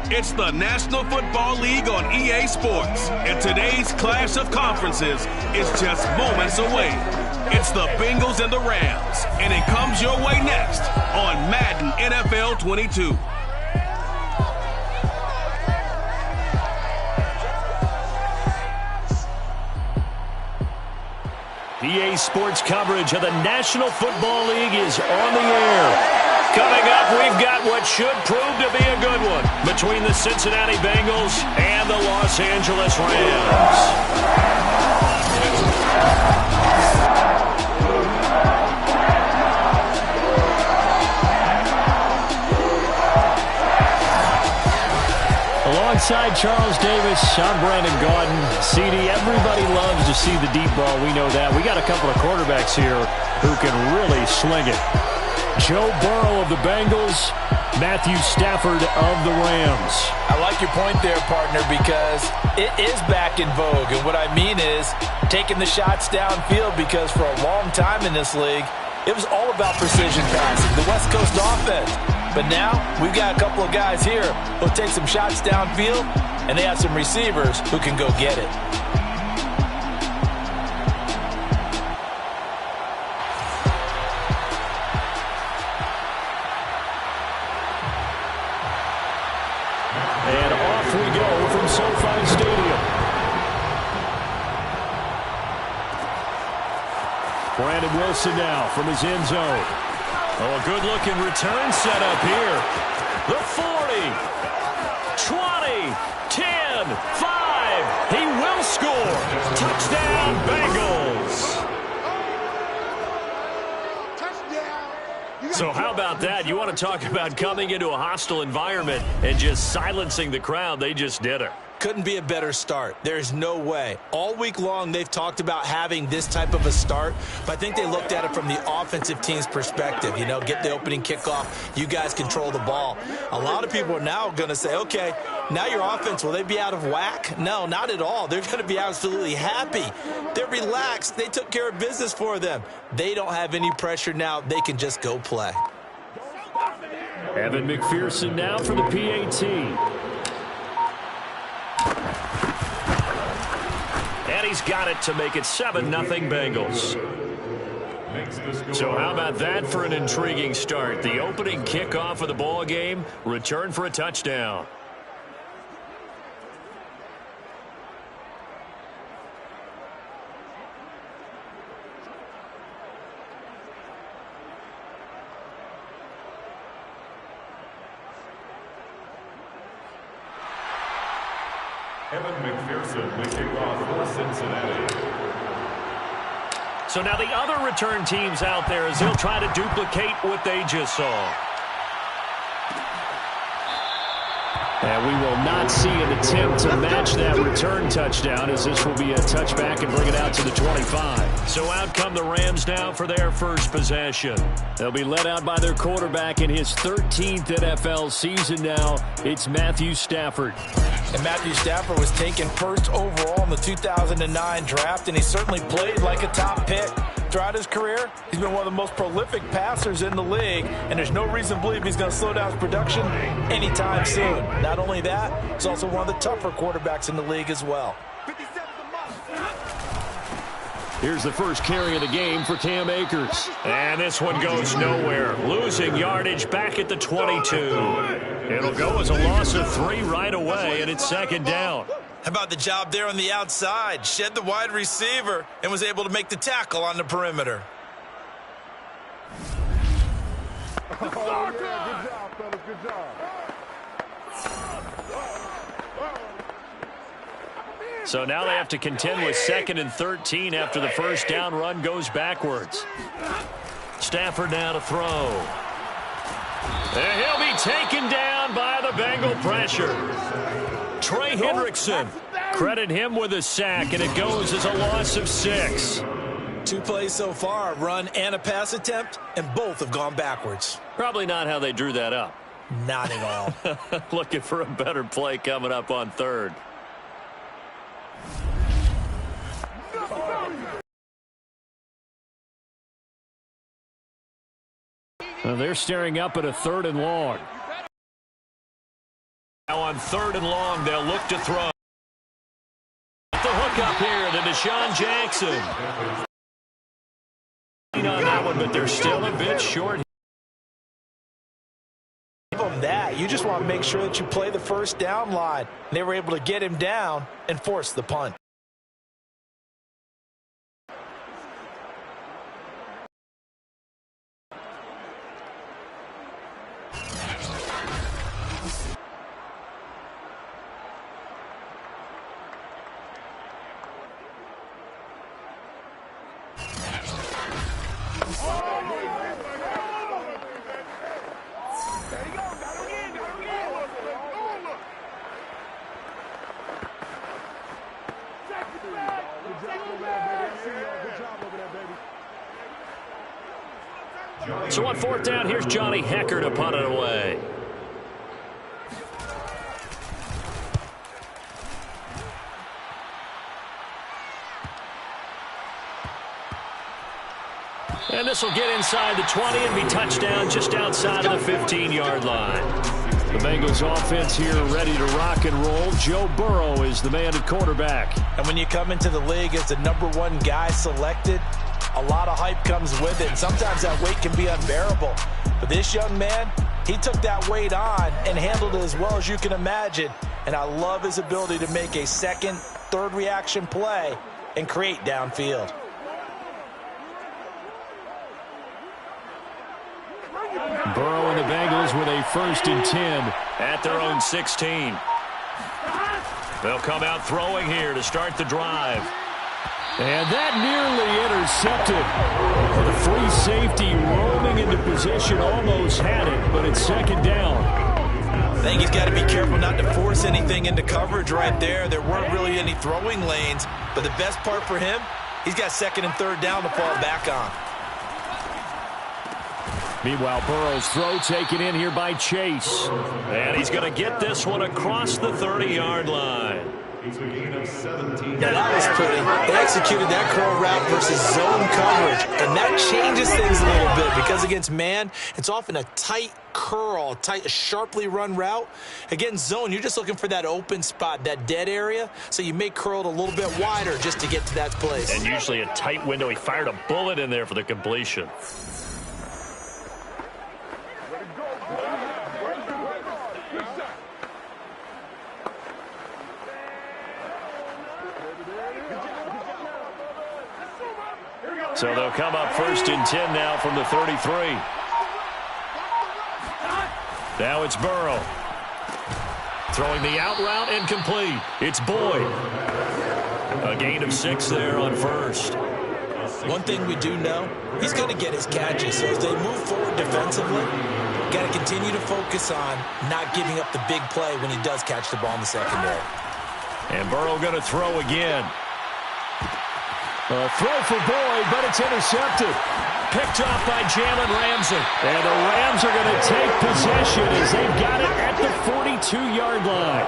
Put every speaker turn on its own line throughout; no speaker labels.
It's the National Football League on EA Sports, and today's clash of conferences is just moments away. It's the Bengals and the Rams, and it comes your way next on Madden NFL 22.
EA Sports coverage of the National Football League is on the air. Coming up, we've got what should prove to be a good one between the Cincinnati Bengals and the Los Angeles Rams. Alongside Charles Davis, I'm Brandon Gaudin. CD, everybody loves to see the deep ball. We know that. We got a couple of quarterbacks here who can really sling it. Joe Burrow of the Bengals, Matthew Stafford of the Rams.
I like your point there, partner, because it is back in vogue. And what I mean is taking the shots downfield, because for a long time in this league, it was all about precision passing, the West Coast offense. But now we've got a couple of guys here who'll take some shots downfield, and they have some receivers who can go get it.
And off we go from SoFi Stadium. Brandon Wilson now from his end zone. Oh, a good-looking return set up here. The 40, 20, 10, 5. He will score. Touchdown, Bengals. So how about that? You want to talk about coming into a hostile environment and just silencing the crowd? They just did it.
Couldn't be a better start. There's no way. All week long, they've talked about having this type of a start, but I think they looked at it from the offensive team's perspective. You know, get the opening kickoff. You guys control the ball. A lot of people are now going to say, okay, now your offense, will they be out of whack? No, not at all. They're going to be absolutely happy. They're relaxed. They took care of business for them. They don't have any pressure now. They can just go play.
Evan McPherson now for the PAT. And he's got it to make it 7-0 Bengals. So how about that for an intriguing start? The opening kickoff of the ball game, return for a touchdown.
Evan McPherson, the kickoff for Cincinnati.
So now the other return teams out there as they'll try to duplicate what they just saw. And we will not see an attempt to match that return touchdown, as this will be a touchback and bring it out to the 25. So out come the Rams now for their first possession. They'll be led out by their quarterback in his 13th NFL season now. It's Matthew Stafford.
And Matthew Stafford was taken first overall in the 2009 draft, and he certainly played like a top pick. Throughout his career, he's been one of the most prolific passers in the league, and there's no reason to believe he's going to slow down his production anytime soon. Not only that, he's also one of the tougher quarterbacks in the league as well.
Here's the first carry of the game for Cam Akers. And this one goes nowhere. Losing yardage back at the 22. It'll go as a loss of 3 right away, and it's second down.
How about the job there on the outside? Shed the wide receiver and was able to make the tackle on the perimeter.
Oh, yeah, good job, fellas, good job.
So now they have to contend with 2nd and 13 after the first down run goes backwards. Stafford now to throw. And he'll be taken down by the Bengal pressure. Trey Hendrickson, credit him with a sack, and it goes as a loss of 6.
2 plays so far, a run and a pass attempt, and both have gone backwards.
Probably not how they drew that up.
Not at all.
Looking for a better play coming up on 3rd. Well, they're staring up at a 3rd and long. Now on 3rd and long, they'll look to throw. The hook up here to Deshaun Jackson. On that one, but they're still a bit short.
Give them that. You just want to make sure that you play the first down line. They were able to get him down and force the punt.
So on 4th down, here's Johnny Hecker to punt it away. And this will get inside the 20 and be touchdown just outside of the 15-yard line. The Bengals offense here ready to rock and roll. Joe Burrow is the man at quarterback.
And when you come into the league as the #1 guy selected, a lot of hype comes with it. And sometimes that weight can be unbearable. But this young man, he took that weight on and handled it as well as you can imagine. And I love his ability to make a second, third reaction play and create downfield.
Burrow and the Bengals with a 1st and 10 at their own 16. They'll come out throwing here to start the drive. And that nearly intercepted. The free safety roaming into position almost had it, but it's 2nd down.
I think he's got to be careful not to force anything into coverage right there. There weren't really any throwing lanes, but the best part for him, he's got 2nd and 3rd down to fall back on.
Meanwhile, Burrow's throw taken in here by Chase. And he's going to get this one across the 30-yard line.
Now that was pretty. They executed that curl route versus zone coverage, and that changes things a little bit because against man, it's often a tight curl, a sharply run route. Against zone, you're just looking for that open spot, that dead area, so you may curl it a little bit wider just to get to that place.
And usually a tight window. He fired a bullet in there for the completion. So they'll come up 1st and 10 now from the 33. Now it's Burrow. Throwing the out route and complete. It's Boyd. A gain of 6 there on 1st.
One thing we do know, he's going to get his catches. So as they move forward defensively, got to continue to focus on not giving up the big play when he does catch the ball in the secondary.
And Burrow going to throw again. A throw for Boyd, but it's intercepted. Picked off by Jalen Ramsey. And the Rams are going to take possession as they've got it at the 42-yard line.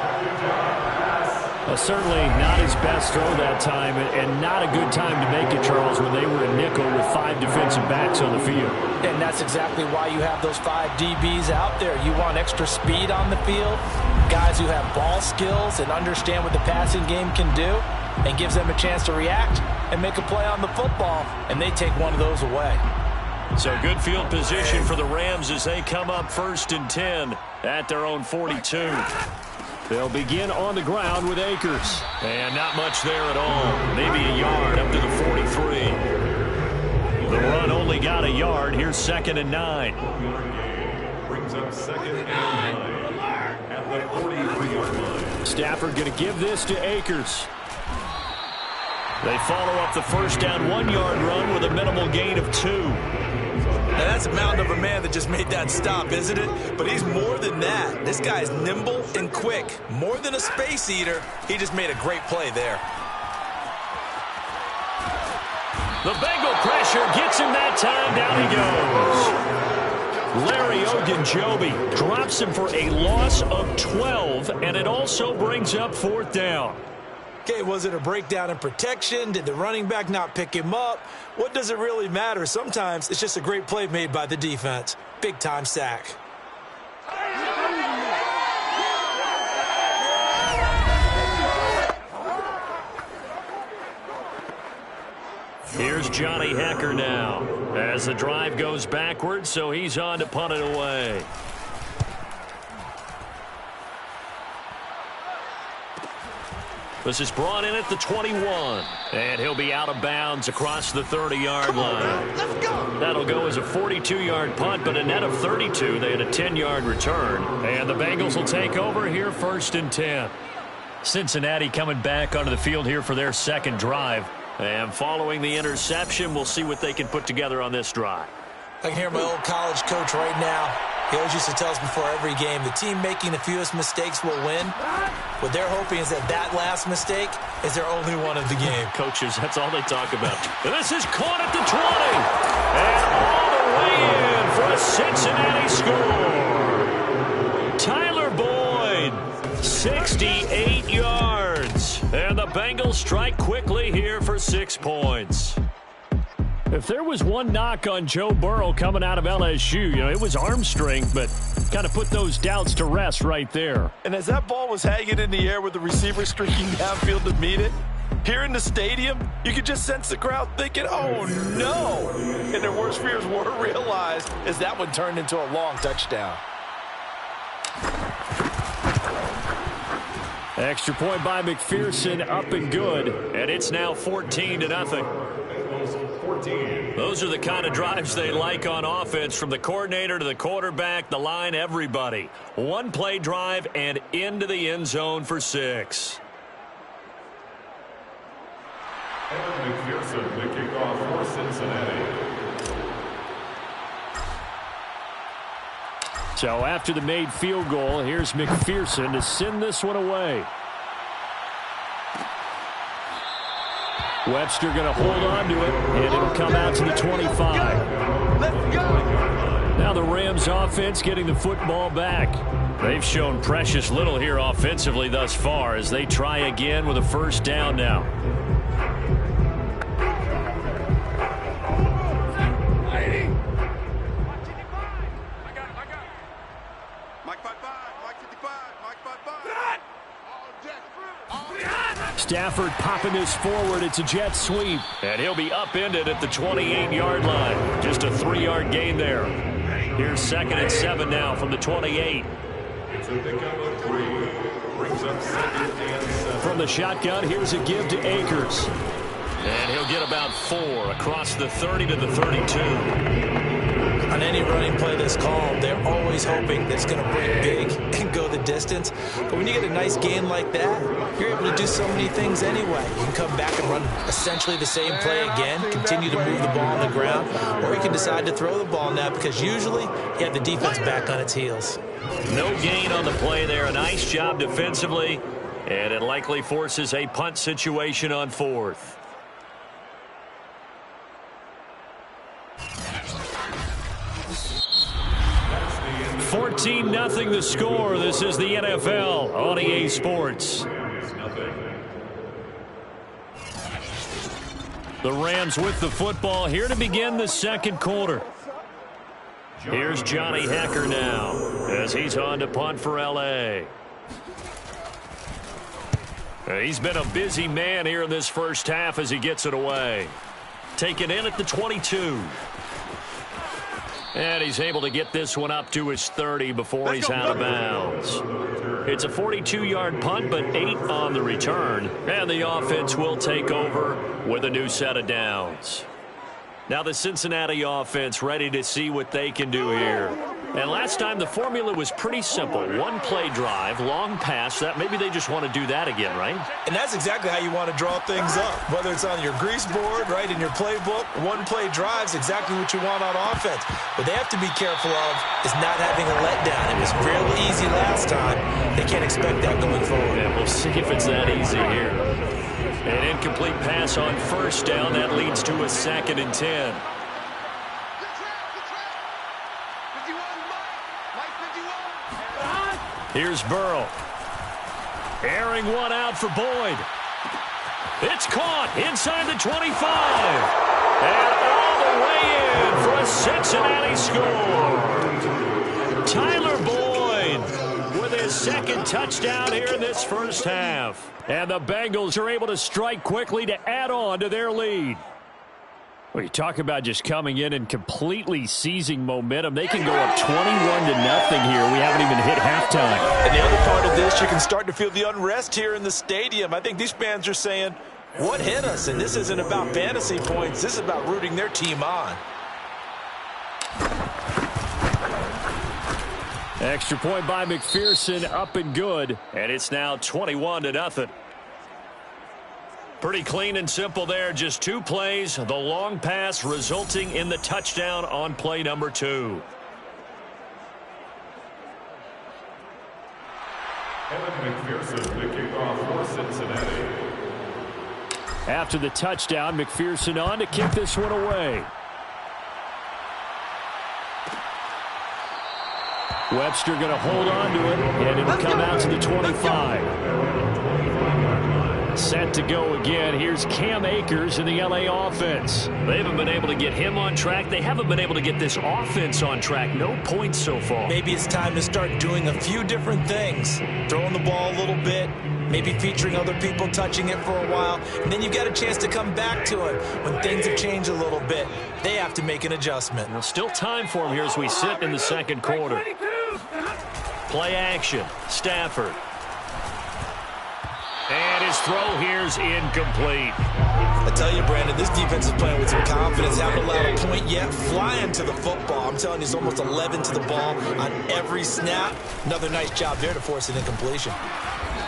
Certainly not his best throw that time, and not a good time to make it, Charles, when they were in nickel with 5 defensive backs on the field.
And that's exactly why you have those 5 DBs out there. You want extra speed on the field, guys who have ball skills and understand what the passing game can do, and gives them a chance to react and make a play on the football, and they take one of those away.
So good field position for the Rams as they come up 1st and 10 at their own 42. They'll begin on the ground with Akers. And not much there at all. Maybe a yard up to the 43. The run only got a yard. Here's 2nd and 9.
Brings up 2nd and 9 at the 43-yard line.
Stafford going to give this to Akers. They follow up the 1st down 1-yard run with a minimal gain of 2.
Now that's a mountain of a man that just made that stop, isn't it? But he's more than that. This guy's nimble and quick. More than a space eater, he just made a great play there.
The Bengal pressure gets him that time. Down he goes. Larry Ogunjobi drops him for a loss of 12, and it also brings up 4th down.
Okay, was it a breakdown in protection? Did the running back not pick him up? What does it really matter? Sometimes it's just a great play made by the defense. Big-time sack.
Here's Johnny Hecker now as the drive goes backwards, so he's on to punt it away. This is brought in at the 21, and he'll be out of bounds across the 30-yard line.
Let's go.
That'll go as a 42-yard punt, but a net of 32. They had a 10-yard return, and the Bengals will take over here 1st and 10. Cincinnati coming back onto the field here for their second drive, and following the interception, we'll see what they can put together on this drive.
I can hear my old college coach right now. He always used to tell us before every game, the team making the fewest mistakes will win. What they're hoping is that that last mistake is their only one of the game.
Coaches, that's all they talk about. And this is caught at the 20. And all the way in for a Cincinnati score. Tyler Boyd, 68 yards. And the Bengals strike quickly here for 6 points. If there was one knock on Joe Burrow coming out of LSU, it was arm strength, but kind of put those doubts to rest right there.
And as that ball was hanging in the air with the receiver streaking downfield to meet it, here in the stadium, you could just sense the crowd thinking, oh, no. And their worst fears were realized as that one turned into a long touchdown.
Extra point by McPherson, up and good, and it's now 14-0. Those are the kind of drives they like on offense, from the coordinator to the quarterback, the line, everybody. One play drive and into the end zone for 6.
And McPherson, the kickoff for Cincinnati.
So after the made field goal, here's McPherson to send this one away. Webster going to hold on to it, and it'll come out to the 25.
Let's go.
Now the Rams offense getting the football back. They've shown precious little here offensively thus far as they try again with a first down now. Stafford popping this forward. It's a jet sweep. And he'll be upended at the 28-yard line. Just a 3-yard gain there. Here's 2nd and 7 now from the 28.
It's a pickup of 3. Brings up 2nd and 7.
From the shotgun, here's a give to Akers. And he'll get about 4 across the 30 to the 32.
On any running play that's called, they're always hoping that it's going to break big and go the distance. But when you get a nice gain like that, you're able to do so many things anyway. You can come back and run essentially the same play again, continue to move the ball on the ground, or you can decide to throw the ball now because usually you have the defense back on its heels.
No gain on the play there. A nice job defensively, and it likely forces a punt situation on 4th. 14-0 the score. This is the NFL on EA Sports. The Rams with the football here to begin the second quarter. Here's Johnny Hecker now as he's on to punt for L.A. He's been a busy man here in this first half as he gets it away. Taken in at the 22. And he's able to get this one up to his 30 before he's out of bounds. It's a 42-yard punt, but 8 on the return. And the offense will take over with a new set of downs. Now the Cincinnati offense ready to see what they can do here. And last time the formula was pretty simple. One play drive, long pass. That maybe they just want to do that again, right?
And that's exactly how you want to draw things up. Whether it's on your grease board, right, in your playbook, one play drive's exactly what you want on offense. What they have to be careful of is not having a letdown. It was real easy last time. They can't expect that going forward.
Yeah, we'll see if it's that easy here. An incomplete pass on first down. That leads to a 2nd and 10. Here's Burrow. Airing one out for Boyd. It's caught inside the 25. And all the way in for a Cincinnati score. Tyler Boyd with his 2nd touchdown here in this first half. And the Bengals are able to strike quickly to add on to their lead. Well, you talk about just coming in and completely seizing momentum. They can go up 21-0 here. We haven't even hit halftime.
And the other part of this, you can start to feel the unrest here in the stadium. I think these fans are saying, what hit us? And this isn't about fantasy points. This is about rooting their team on.
Extra point by McPherson, up and good. And it's now 21-0. Pretty clean and simple there. Just 2 plays. The long pass resulting in the touchdown on play number 2.
Evan McPherson, the kickoff for Cincinnati.
After the touchdown, McPherson on to kick this one away. Webster going to hold on to it, and it'll come out to the 25. Set to go again. Here's Cam Akers in the LA offense. They haven't been able to get him on track. They haven't been able to get this offense on track. No points so far.
Maybe it's time to start doing a few different things. Throwing the ball a little bit, maybe featuring other people touching it for a while, and then you've got a chance to come back to it when things have changed a little bit. They have to make an adjustment.
Now, still time for him here as we sit in the second quarter. Play action. Stafford. And his throw here's incomplete.
I tell you, Brandon, this defense is playing with some confidence. Haven't allowed a point yet. Flying to the football. I'm telling you, it's almost 11 to the ball on every snap. Another nice job there to force an incompletion.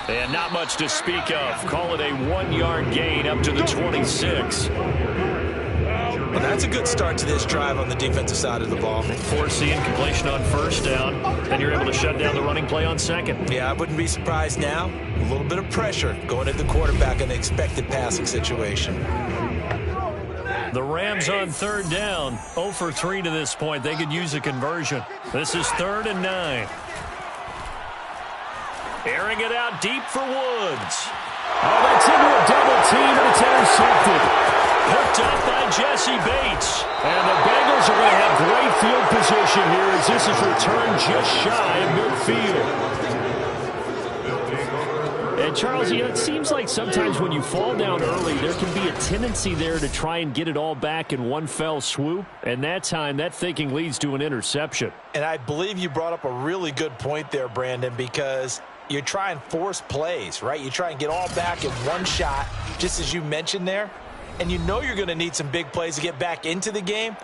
And not much to speak of. Call it a 1-yard gain up to the 26.
Well, that's a good start to this drive on the defensive side of the ball.
Force the incompletion on first down. Then you're able to shut down the running play on second.
Yeah, I wouldn't be surprised now. A little bit of pressure going at the quarterback in the expected passing situation.
The Rams on third down. 0 for 3 to this point. They could use a conversion. This is 3rd and 9. Airing it out deep for Woods. Oh, that's into a double team, and it's intercepted. Hooked up by Jesse Bates. And the Bengals are going to have great field position here as this is returned just shy of midfield. And Charles, it seems like sometimes when you fall down early, there can be a tendency there to try and get it all back in one fell swoop. And that time, that thinking leads to an interception.
And I believe you brought up a really good point there, Brandon, because you try and force plays, right? You try and get all back in one shot, just as you mentioned there. And you know you're going to need some big plays to get back into the game.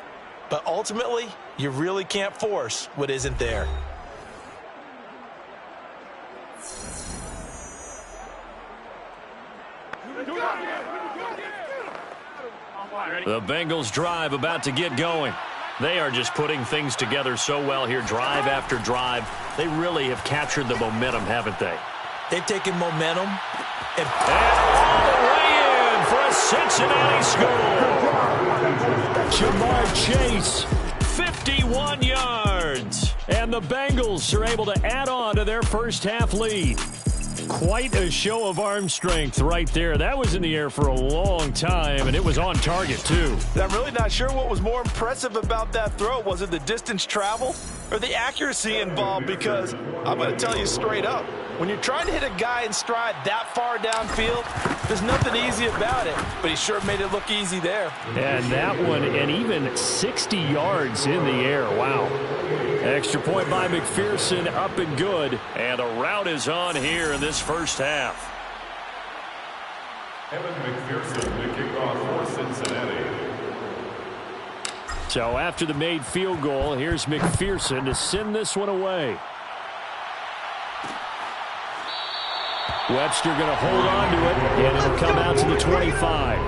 But ultimately, you really can't force what isn't there.
The Bengals drive about to get going. They are just putting things together so well here, drive after drive. They really have captured the momentum, haven't they?
They've taken momentum and
all the way in for a Cincinnati score. Jamar Chase, 51 yards. And the Bengals are able to add on to their first half lead. Quite a show of arm strength right there. That was in the air for a long time, and it was on target, too.
I'm really not sure what was more impressive about that throw. Was it the distance travel or the accuracy involved? Because I'm going to tell you straight up, when you're trying to hit a guy in stride that far downfield, there's nothing easy about it. But he sure made it look easy there.
And that one, and even 60 yards in the air. Wow. Extra point by McPherson, up and good. And a rout is on here in this first half.
Evan McPherson, the kickoff for Cincinnati.
So after the made field goal, here's McPherson to send this one away. Webster going to hold on to it, and it'll come out to the 25.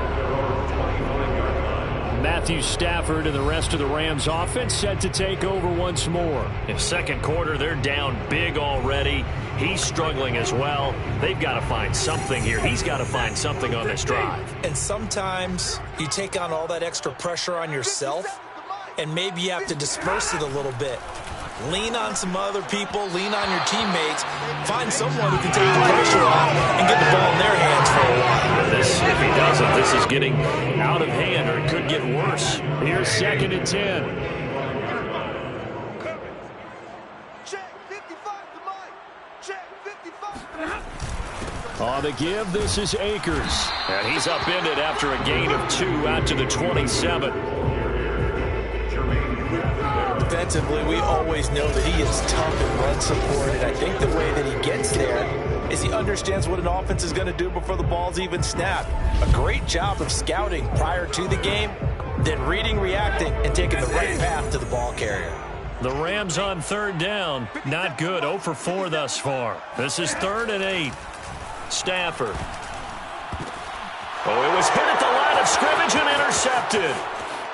Matthew Stafford and the rest of the Rams offense set to take over once more. In second quarter, they're down big already. He's struggling as well. They've got to find something here. He's got to find something on this drive.
And sometimes you take on all that extra pressure on yourself, and maybe you have to disperse it a little bit. Lean on some other people, lean on your teammates, find someone who can take the pressure off and get the ball in their hands for a while.
If he doesn't, this is getting out of hand, or it could get worse. Here's 2nd and 10.
Check 55 to Mike. Check 55 to Mike.
On the give, this is Akers. And he's upended after a gain of 2 out to the 27.
Defensively, we always know that he is tough and run supported. I think the way that he gets there is he understands what an offense is going to do before the ball's even snapped. A great job of scouting prior to the game, then reading, reacting, and taking the right path to the ball carrier.
The Rams on 3rd down. Not good. 0 for 4 thus far. This is 3rd and 8. Stafford. Oh, it was hit at the line of scrimmage and intercepted.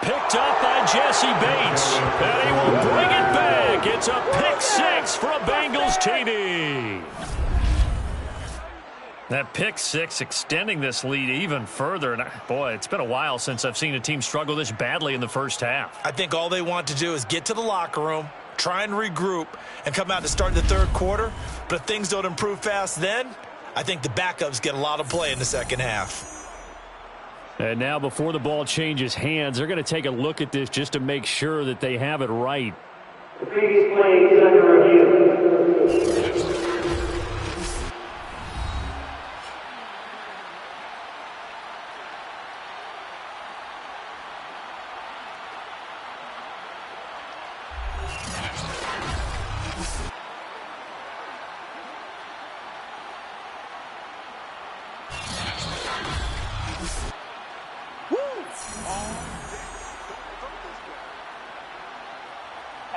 Picked up by Jesse Bates. And he will bring it back. It's a pick 6 for a Bengals TD. That pick 6 extending this lead even further. And boy, it's been a while since I've seen a team struggle this badly in the first half.
I think all they want to do is get to the locker room, try and regroup, and come out to start the 3rd quarter. But if things don't improve fast then, I think the backups get a lot of play in the second half.
And now before the ball changes hands, they're going to take a look at this just to make sure that they have it right.
The previous play is under review.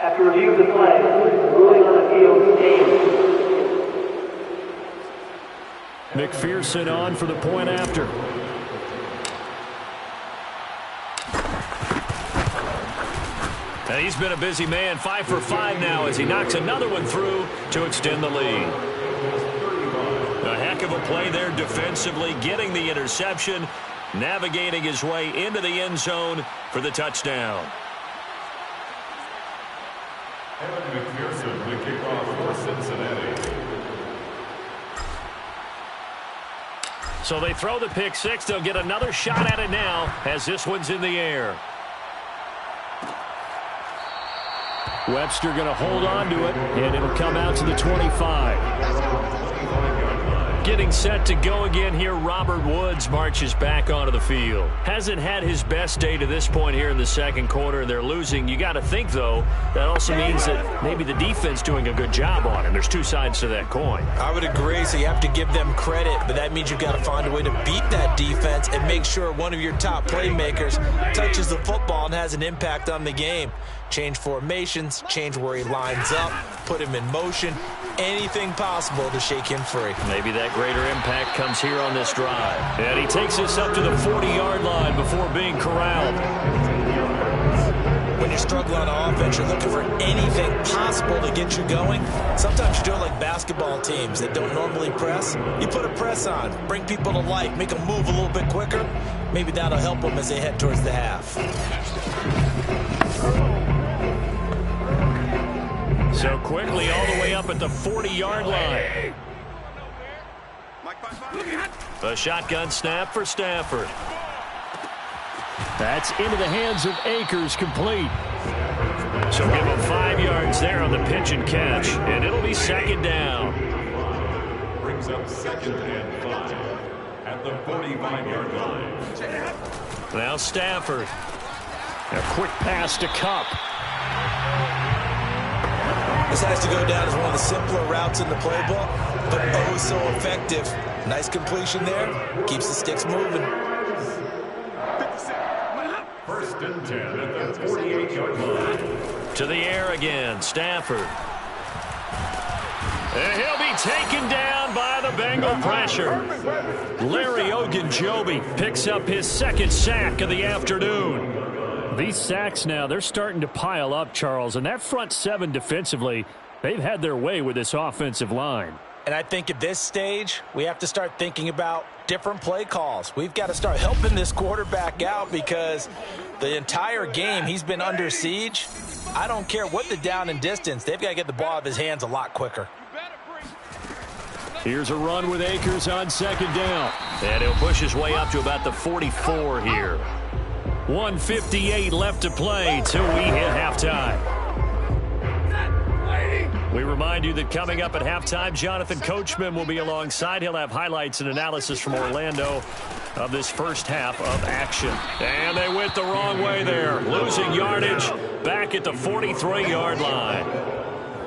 After review of the play, ruling on the field,
McPherson on for the point after. And he's been a busy man. 5 for 5 now as he knocks another one through to extend the lead. A heck of a play there defensively, getting the interception, navigating his way into the end zone for the touchdown.
Evan McPherson, the kickoff for Cincinnati.
So they throw the pick 6. They'll get another shot at it now as this one's in the air. Webster going to hold on to it, and it'll come out to the 25. Getting set to go again here, Robert Woods marches back onto the field. Hasn't had his best day to this point here in the second quarter. They're losing. You got to think, though, that also means that maybe the defense doing a good job on him. There's two sides to that coin.
I would agree, so you have to give them credit, but that means you've got to find a way to beat that defense and make sure one of your top playmakers touches the football and has an impact on the game. Change formations, change where he lines up, put him in motion, anything possible to shake him free.
Maybe that greater impact comes here on this drive. And he takes this up to the 40-yard line before being corralled.
When you're struggling on offense, you're looking for anything possible to get you going. Sometimes you do it like basketball teams that don't normally press. You put a press on, bring people to life, make them move a little bit quicker. Maybe that'll help them as they head towards the half.
So quickly all the way up at the 40-yard line. A shotgun snap for Stafford. That's into the hands of Akers, complete. So give him 5 yards there on the pitch and catch, and it'll be second down.
Brings up 2nd and 5 at the 45-yard line.
Now Stafford. A quick pass to Kupp.
This has to go down as one of the simpler routes in the playbook, but oh so effective. Nice completion there. Keeps the sticks moving.
1st and 10 at the 48-yard line.
To the air again, Stafford. And he'll be taken down by the Bengal pressure. Larry Ogunjobi picks up his 2nd sack of the afternoon. These sacks now, they're starting to pile up, Charles. And that front 7 defensively, they've had their way with this offensive line.
And I think at this stage, we have to start thinking about different play calls. We've got to start helping this quarterback out because the entire game he's been under siege. I don't care what the down and distance. They've got to get the ball out of his hands a lot quicker.
Here's a run with Akers on 2nd down. And he'll push his way up to about the 44 here. 1:58 left to play till we hit halftime. We remind you that coming up at halftime, Jonathan Coachman will be alongside. He'll have highlights and analysis from Orlando of this first half of action. And they went the wrong way there, losing yardage back at the 43-yard line.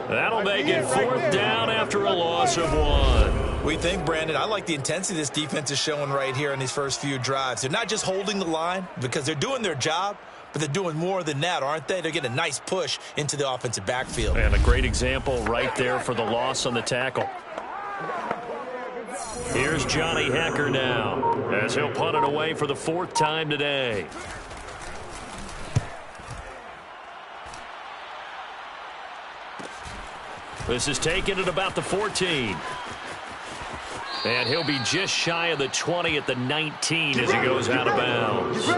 That'll make it 4th down after a loss of 1.
We think, Brandon, I like the intensity this defense is showing right here in these first few drives. They're not just holding the line because they're doing their job, but they're doing more than that, aren't they? They're getting a nice push into the offensive backfield.
And a great example right there for the loss on the tackle. Here's Johnny Hacker now as he'll punt it away for the 4th time today. This is taken at about the 14. And he'll be just shy of the 20 at the 19 as he goes out of bounds.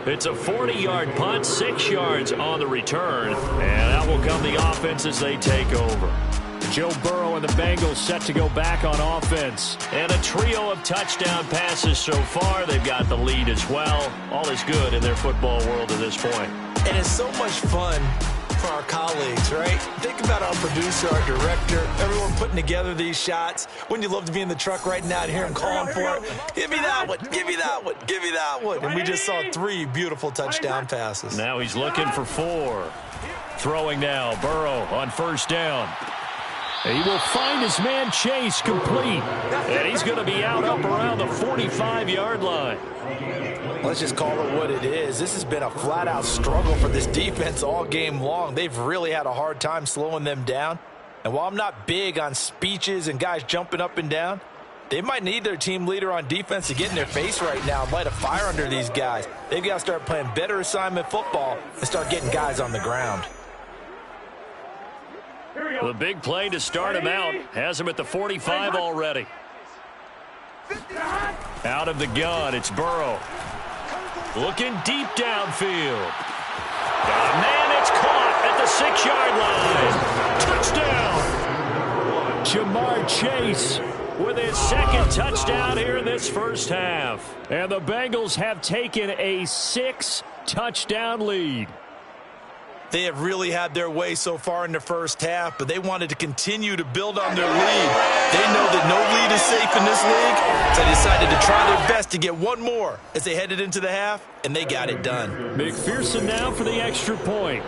It's a 40-yard punt, 6 yards on the return. And out will come the offense as they take over. Joe Burrow and the Bengals set to go back on offense. And a trio of touchdown passes so far. They've got the lead as well. All is good in their football world at this point.
And it's so much fun for our colleagues, right? Think about our producer, our director, everyone putting together these shots. Wouldn't you love to be in the truck right now and hear him calling for it? Give me that one, give me that one, give me that one. And we just saw 3 beautiful touchdown passes.
Now he's looking for 4. Throwing now, Burrow on 1st down. He will find his man Chase complete. And he's going to be out up around the 45-yard line.
Let's just call it what it is. This has been a flat-out struggle for this defense all game long. They've really had a hard time slowing them down. And while I'm not big on speeches and guys jumping up and down, they might need their team leader on defense to get in their face right now and light a fire under these guys. They've got to start playing better assignment football and start getting guys on the ground.
The big play to start him out has him at the 45 already. Out of the gun, it's Burrow. Looking deep downfield. And it's caught at the 6-yard line. Touchdown. Jamar Chase with his 2nd touchdown here in this first half. And the Bengals have taken a 6-touchdown lead.
They have really had their way so far in the first half, but they wanted to continue to build on their lead. They know that no lead is safe in this league, so they decided to try their best to get one more as they headed into the half, and they got it done.
McPherson now for the extra point.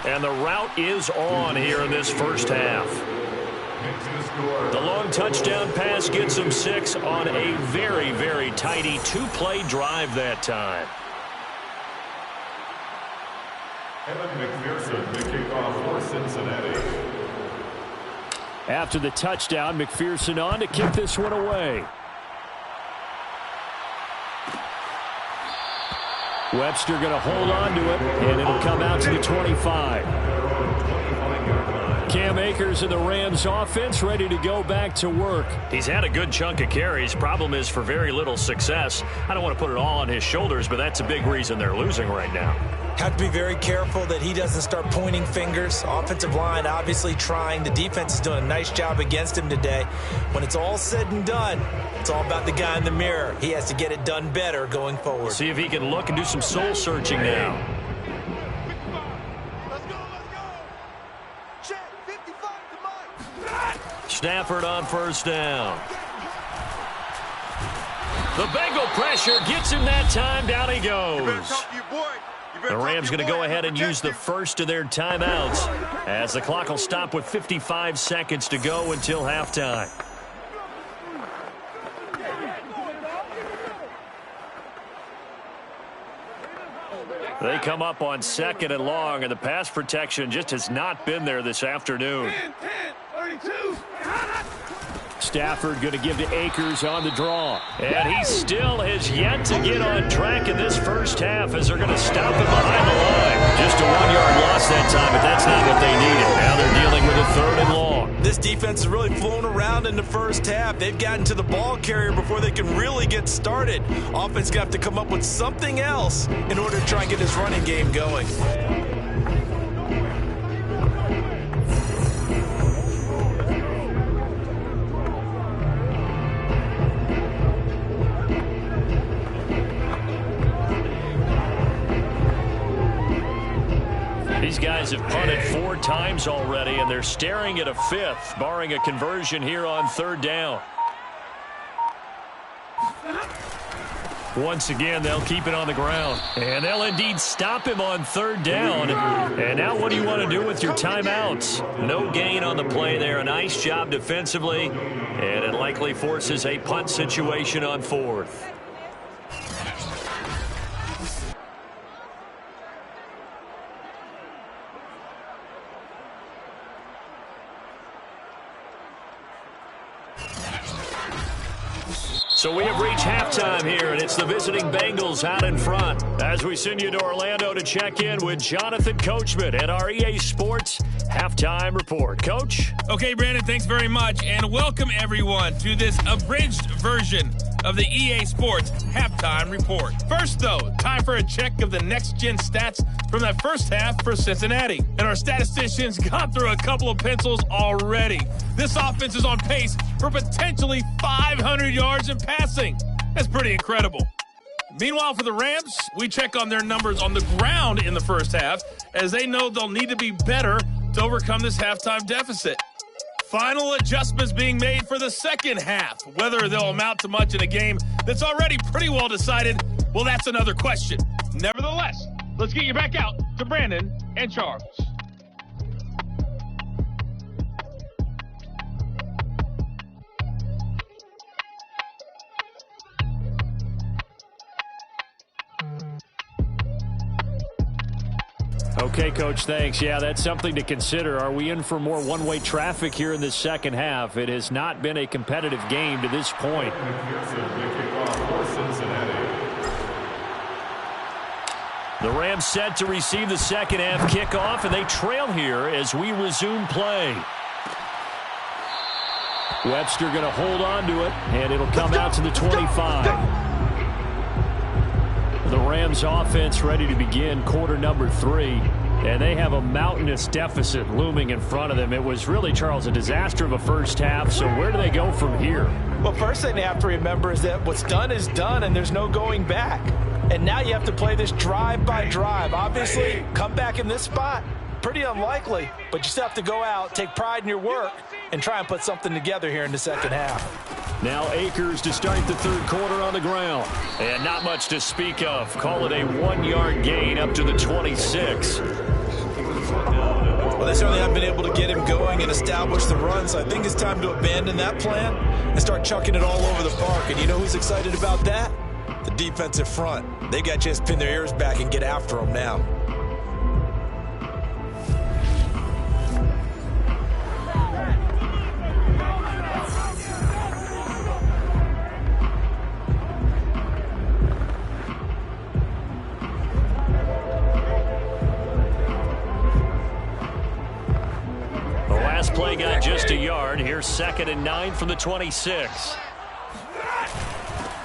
And the route is on here in this first half. The long touchdown pass gets him 6 on a very, very tidy 2-play drive that time.
Evan McPherson, the kickoff for Cincinnati.
After the touchdown, McPherson on to kick this one away. Webster going to hold on to it, and it'll come out to the 25. Cam Akers in the Rams offense ready to go back to work. He's had a good chunk of carries. Problem is for very little success. I don't want to put it all on his shoulders, but that's a big reason they're losing right now.
Have to be very careful that he doesn't start pointing fingers. Offensive line obviously trying. The defense is doing a nice job against him today. When it's all said and done, it's all about the guy in the mirror. He has to get it done better going forward.
See if he can look and do some soul searching now. Stafford on 1st down. The Bengal pressure gets him that time. Down he goes. The Rams going to go ahead and use the first of their timeouts as the clock will stop with 55 seconds to go until halftime. They come up on 2nd and long, and the pass protection just has not been there this afternoon. 32. Stafford going to give to Akers on the draw. And he still has yet to get on track in this first half as they're going to stop him behind the line. Just a 1-yard loss that time, but that's not what they needed. Now they're dealing with a 3rd and long.
This defense is really flown around in the first half. They've gotten to the ball carrier before they can really get started. Offense got to come up with something else in order to try and get this running game going.
have punted 4 times already, and they're staring at a 5th, barring a conversion here on 3rd down. Once again, they'll keep it on the ground. And they'll indeed stop him on 3rd down. And now what do you want to do with your timeouts? No gain on the play there. A nice job defensively. And it likely forces a punt situation on 4th. So we have reached halftime here, and it's the visiting Bengals out in front. As we send you to Orlando to check in with Jonathan Coachman at our EA Sports Halftime Report. Coach?
Okay, Brandon, thanks very much, and welcome everyone to this abridged version of the EA Sports Halftime Report. First, though, time for a check of the next-gen stats from that first half for Cincinnati. And our statisticians got through a couple of pencils already. This offense is on pace for potentially 500 yards in passing. That's pretty incredible. Meanwhile, for the Rams, we check on their numbers on the ground in the first half, as they know they'll need to be better to overcome this halftime deficit. Final adjustments being made for the second half. Whether they'll amount to much in a game that's already pretty well decided, well, that's another question. Nevertheless, let's get you back out to Brandon and Charles.
Okay, Coach, thanks. Yeah, that's something to consider. Are we in for more one-way traffic here in the second half? It has not been a competitive game to this point. The Rams set to receive the second half kickoff, and they trail here as we resume play. Webster going to hold on to it, and it'll come out to the 25. The Rams offense ready to begin quarter number 3, and they have a mountainous deficit looming in front of them. It was really, Charles, a disaster of a first half, so where do they go from here?
Well, first thing they have to remember is that what's done is done, and there's no going back. And now you have to play this drive by drive. Obviously, come back in this spot, pretty unlikely, but you still have to go out, take pride in your work, and try and put something together here in the second half.
Now Akers to start the third quarter on the ground. And not much to speak of. Call it a 1-yard gain up to the 26.
Well, they certainly haven't been able to get him going and establish the run, so I think it's time to abandon that plan and start chucking it all over the park. And you know who's excited about that? The defensive front. They got to just pin their ears back and get after him now.
Play got just a yard. Here's 2nd and 9 from the 26.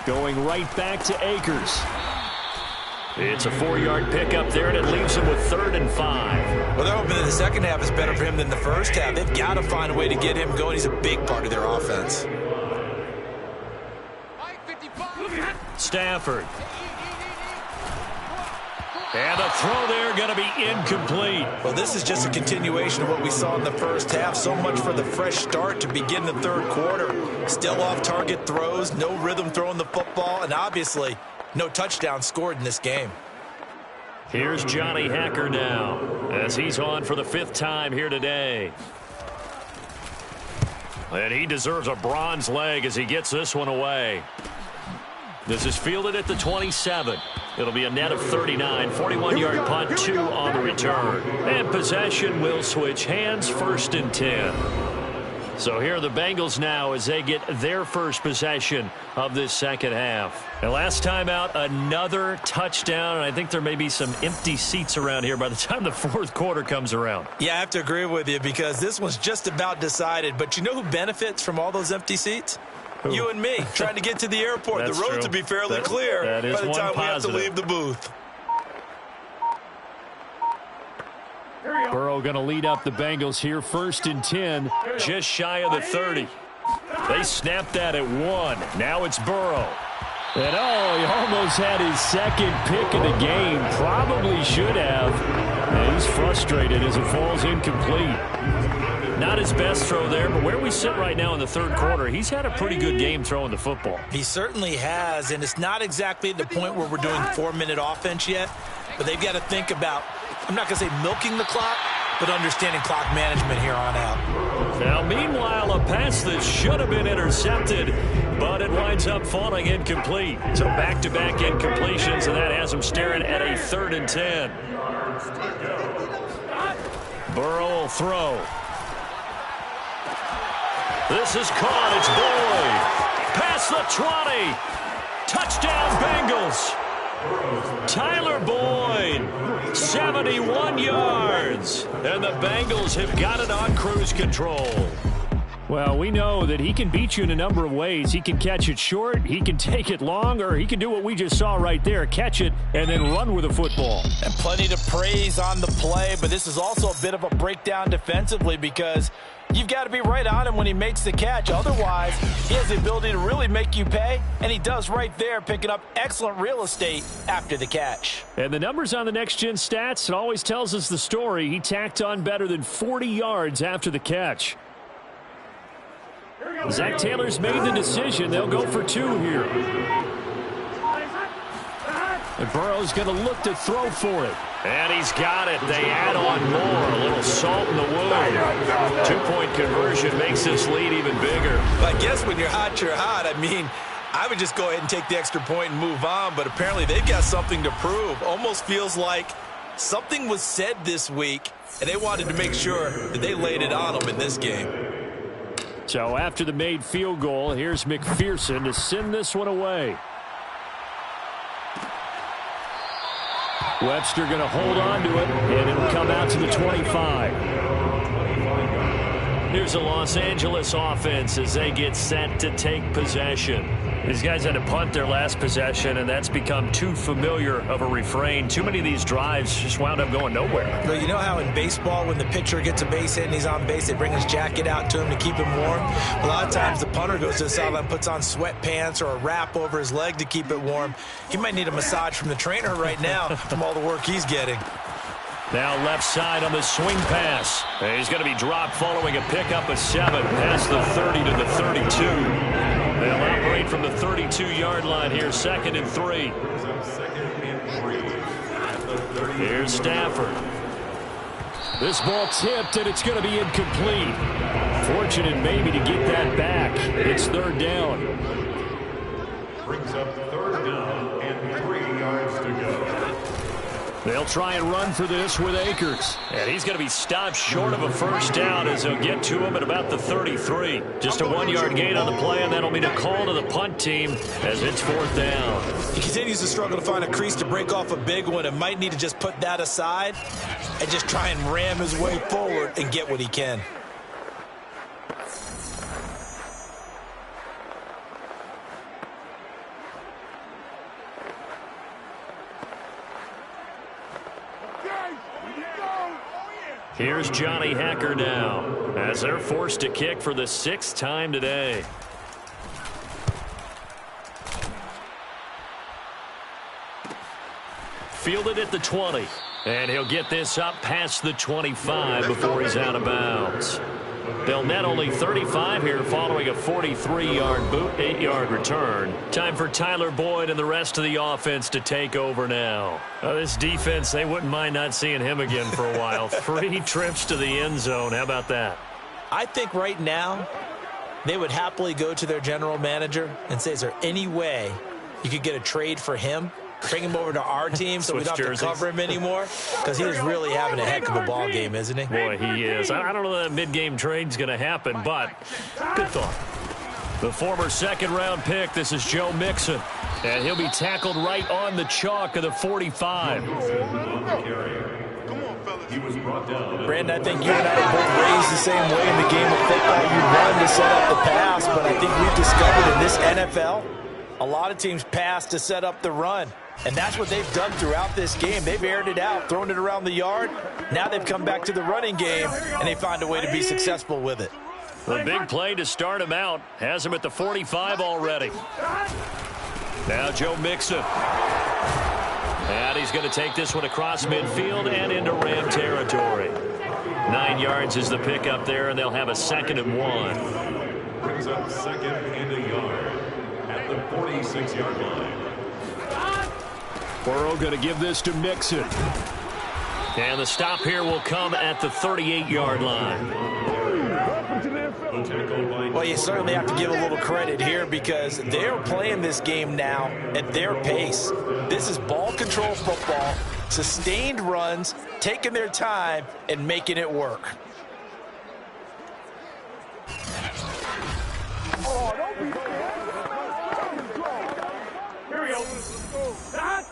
Going right back to Akers. It's a 4-yard pickup there, and it leaves him with 3rd and 5.
Well, they're hoping that the second half is better for him than the first half. They've got to find a way to get him going. He's a big part of their offense.
Stafford. And the throw there going to be incomplete.
Well, this is just a continuation of what we saw in the first half. So much for the fresh start to begin the third quarter. Still off-target throws, no rhythm throwing the football, and obviously no touchdown scored in this game.
Here's Johnny Hacker now as he's on for the 5th time here today. And he deserves a bronze leg as he gets this one away. This is fielded at the 27. It'll be a net of 39, 41-yard punt, 2 on the return. And possession will switch hands, 1st and 10. So here are the Bengals now as they get their first possession of this second half. And last time out, another touchdown, and I think there may be some empty seats around here by the time the fourth quarter comes around.
Yeah, I have to agree with you because this one's just about decided. But you know who benefits from all those empty seats? Who? You and me, trying to get to the airport. The roads will be fairly clear by the time we have to leave the booth.
Burrow going to lead up the Bengals here, 1st and 10, just shy of the 30. They snapped that at 1. Now it's Burrow. And he almost had his 2nd pick of the game. Probably should have. And he's frustrated as it falls incomplete. Not his best throw there, but where we sit right now in the third quarter, he's had a pretty good game throwing the football.
He certainly has, and it's not exactly at the point where we're doing 4-minute offense yet, but they've got to think about, I'm not going to say milking the clock, but understanding clock management here on out.
Now, meanwhile, a pass that should have been intercepted, but it winds up falling incomplete. So back-to-back incompletions, and that has him staring at a 3rd and 10. Burrow will throw. This is caught. It's Boyd. Past the 20. Touchdown, Bengals. Tyler Boyd, 71 yards. And the Bengals have got it on cruise control. Well, we know that he can beat you in a number of ways. He can catch it short, he can take it long, or he can do what we just saw right there, catch it and then run with the football.
And plenty to praise on the play, but this is also a bit of a breakdown defensively because you've got to be right on him when he makes the catch. Otherwise, he has the ability to really make you pay, and he does right there, picking up excellent real estate after the catch.
And the numbers on the next-gen stats, it always tells us the story. He tacked on better than 40 yards after the catch. Zach Taylor's made the decision. They'll go for 2 here. And Burrow's going to look to throw for it. And he's got it. They add on more. A little salt in the wound. 2-point conversion makes this lead even bigger.
I guess when you're hot, you're hot. I mean, I would just go ahead and take the extra point and move on, but apparently they've got something to prove. Almost feels like something was said this week, and they wanted to make sure that they laid it on them in this game.
So after the made field goal, here's McPherson to send this one away. Webster going to hold on to it, and it'll come out to the 25. Here's the Los Angeles offense as they get set to take possession. These guys had to punt their last possession, and that's become too familiar of a refrain. Too many of these drives just wound up going nowhere.
Well, you know how in baseball, when the pitcher gets a base hit and he's on base, they bring his jacket out to him to keep him warm? A lot of times the punter goes to the sideline, puts on sweatpants or a wrap over his leg to keep it warm. He might need a massage from the trainer right now from all the work he's getting.
Now left side on the swing pass. And he's going to be dropped following a pickup of 7 past the 30 to the 32. They'll operate from the 32-yard line here, 2nd and 3. Here's Stafford. This ball tipped, and it's going to be incomplete. Fortunate maybe to get that back. It's 3rd down.
Brings up 3rd down and 3 yards to go.
They'll try and run for this with Akers. And he's going to be stopped short of a 1st down as they'll get to him at about the 33. Just a 1-yard gain on the play, and that'll be a call to the punt team as it's 4th down.
He continues to struggle to find a crease to break off a big one and might need to just put that aside and just try and ram his way forward and get what he can.
Here's Johnny Hacker now as they're forced to kick for the 6th time today. Fielded at the 20. And he'll get this up past the 25 before he's out of bounds. They'll net only 35 here following a 43-yard boot, 8-yard return. Time for Tyler Boyd and the rest of the offense to take over now. This defense, they wouldn't mind not seeing him again for a while. 3 trips to the end zone. How about that?
I think right now they would happily go to their general manager and say, is there any way you could get a trade for him? Bring him over to our team so we don't have to cover him anymore, because he is really having a heck of a ball game, isn't he?
Boy, he is. I don't know that mid-game trade's going to happen, but good thought. The former 2nd-round pick, this is Joe Mixon, and he'll be tackled right on the chalk of the 45.
Brandon, I think you and I are both raised the same way in the game of football. You run to set up the pass, but I think we've discovered in this NFL, a lot of teams pass to set up the run. And that's what they've done throughout this game. They've aired it out, thrown it around the yard. Now they've come back to the running game, and they find a way to be successful with it.
The big play to start him out has him at the 45 already. Now Joe Mixon. And he's going to take this one across midfield and into Ram territory. 9 yards is the pickup there, and they'll have a 2nd and 1.
Brings up 2nd and a yard at the 46-yard line.
Burrow going to give this to Mixon. And the stop here will come at the 38-yard line.
Well, you certainly have to give a little credit here because they're playing this game now at their pace. This is ball control football, sustained runs, taking their time, and making it work.
Oh, don't be scared.
Here we go. Start.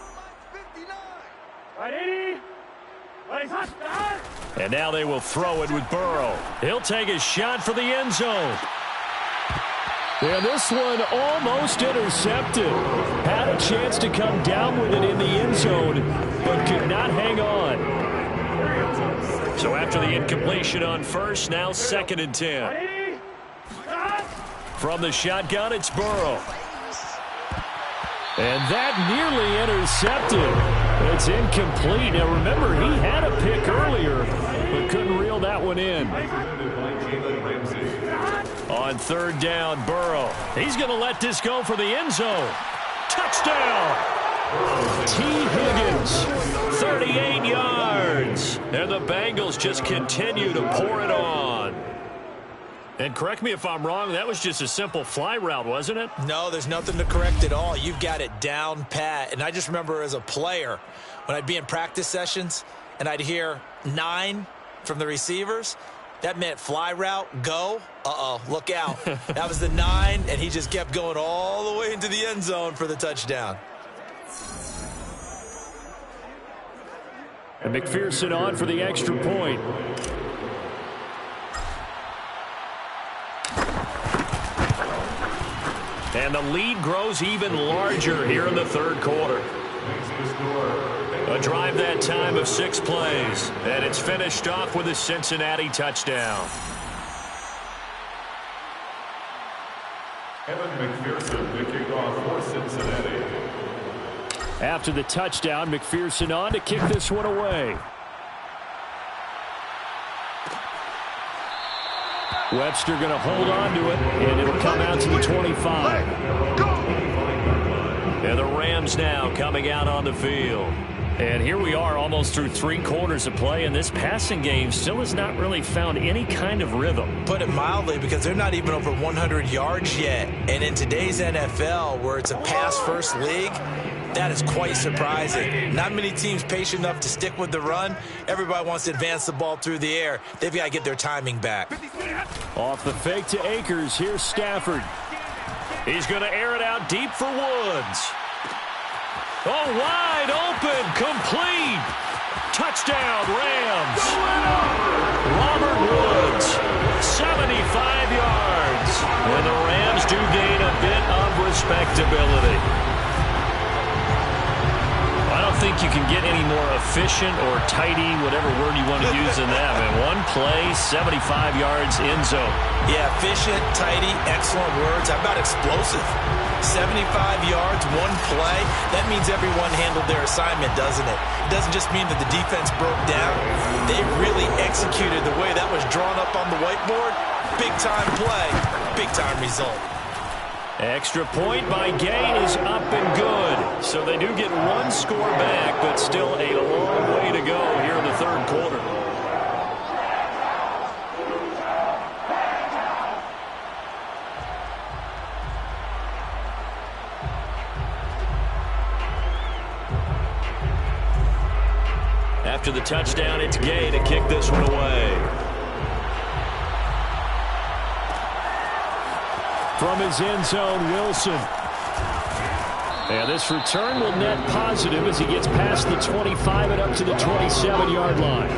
59.
And now they will throw it with Burrow. He'll take a shot for the end zone. And this one almost intercepted. Had a chance to come down with it in the end zone, but could not hang on. So after the incompletion on first, now 2nd and 10. From the shotgun, it's Burrow. And that nearly intercepted. It's incomplete. Now, remember, he had a pick earlier, but couldn't reel that one in. On 3rd down, Burrow. He's going to let this go for the end zone. Touchdown! T. Higgins, 38 yards. And the Bengals just continue to pour it on. And correct me if I'm wrong, that was just a simple fly route, wasn't it?
No, there's nothing to correct at all. You've got it down pat. And I just remember as a player, when I'd be in practice sessions and I'd hear 9 from the receivers, that meant fly route, go. Uh-oh, look out. That was the 9, and he just kept going all the way into the end zone for the touchdown.
And McPherson on for the extra point. And the lead grows even larger here in the 3rd quarter. A drive that time of 6 plays. And it's finished off with a Cincinnati touchdown.
Evan McPherson, the kickoff for Cincinnati.
After the touchdown, McPherson on to kick this one away. Webster going to hold on to it, and it'll come out to the 25. And the Rams now coming out on the field. And here we are almost through 3 quarters of play, and this passing game still has not really found any kind of rhythm.
Put it mildly, because they're not even over 100 yards yet. And in today's NFL, where it's a pass-first league, that is quite surprising. Not many teams patient enough to stick with the run. Everybody wants to advance the ball through the air. They've got to get their timing back.
Off the fake to Akers, here's Stafford. He's going to air it out deep for Woods. Oh, wide open, complete. Touchdown, Rams. Robert Woods, 75 yards. And the Rams do gain a bit of respectability. I don't think you can get any more efficient or tidy, whatever word you want to use in that. Man, 1 play, 75 yards, end zone.
Yeah, efficient, tidy, excellent words. How about explosive? 75 yards, 1 play. That means everyone handled their assignment, doesn't it? It doesn't just mean that the defense broke down. They really executed the way that was drawn up on the whiteboard. Big-time play, big-time result.
Extra point by Gay is up and good. So they do get 1 score back, but still a long way to go here in the 3rd quarter. After the touchdown, it's Gay to kick this one away. From his end zone, Wilson. And this return will net positive as he gets past the 25 and up to the 27-yard line.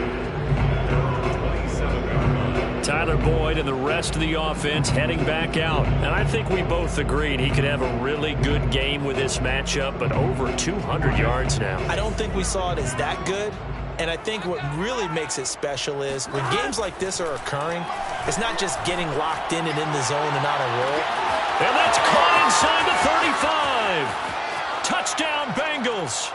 Tyler Boyd and the rest of the offense heading back out. And I think we both agreed he could have a really good game with this matchup, but over 200 yards now.
I don't think we saw it as that good. And I think what really makes it special is when games like this are occurring, it's not just getting locked in and in the zone and on a roll.
And that's caught inside the 35. Touchdown, Bengals.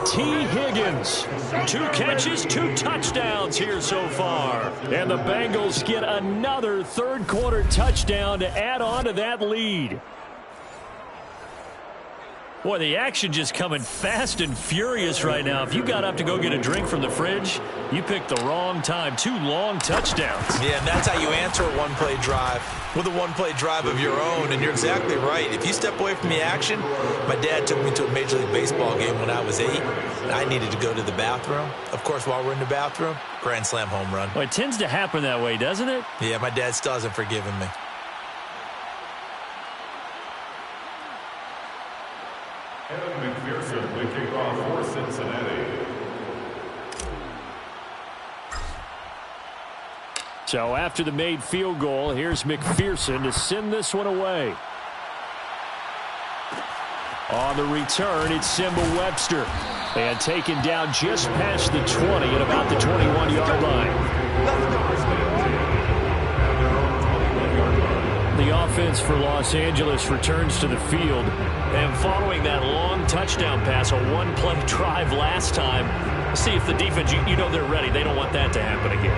T. Higgins. 2 catches, 2 touchdowns here so far. And the Bengals get another third-quarter touchdown to add on to that lead. Boy, the action just coming fast and furious right now. If you got up to go get a drink from the fridge, you picked the wrong time. 2 long touchdowns.
Yeah, and that's how you answer a one-play drive with a one-play drive of your own. And you're exactly right. If you step away from the action, my dad took me to a Major League Baseball game when I was 8, and I needed to go to the bathroom. Of course, while we're in the bathroom, grand slam home run.
Well, it tends to happen that way, doesn't it?
Yeah, my dad still hasn't forgiven me.
Evan McPherson will kick off for Cincinnati.
So after the made field goal, here's McPherson to send this one away. On the return, it's Simba Webster. And taken down just past the 20 at about the 21-yard line. The offense for Los Angeles returns to the field. And following that long touchdown pass, a one-play drive last time, see if the defense, you know they're ready. They don't want that to happen again.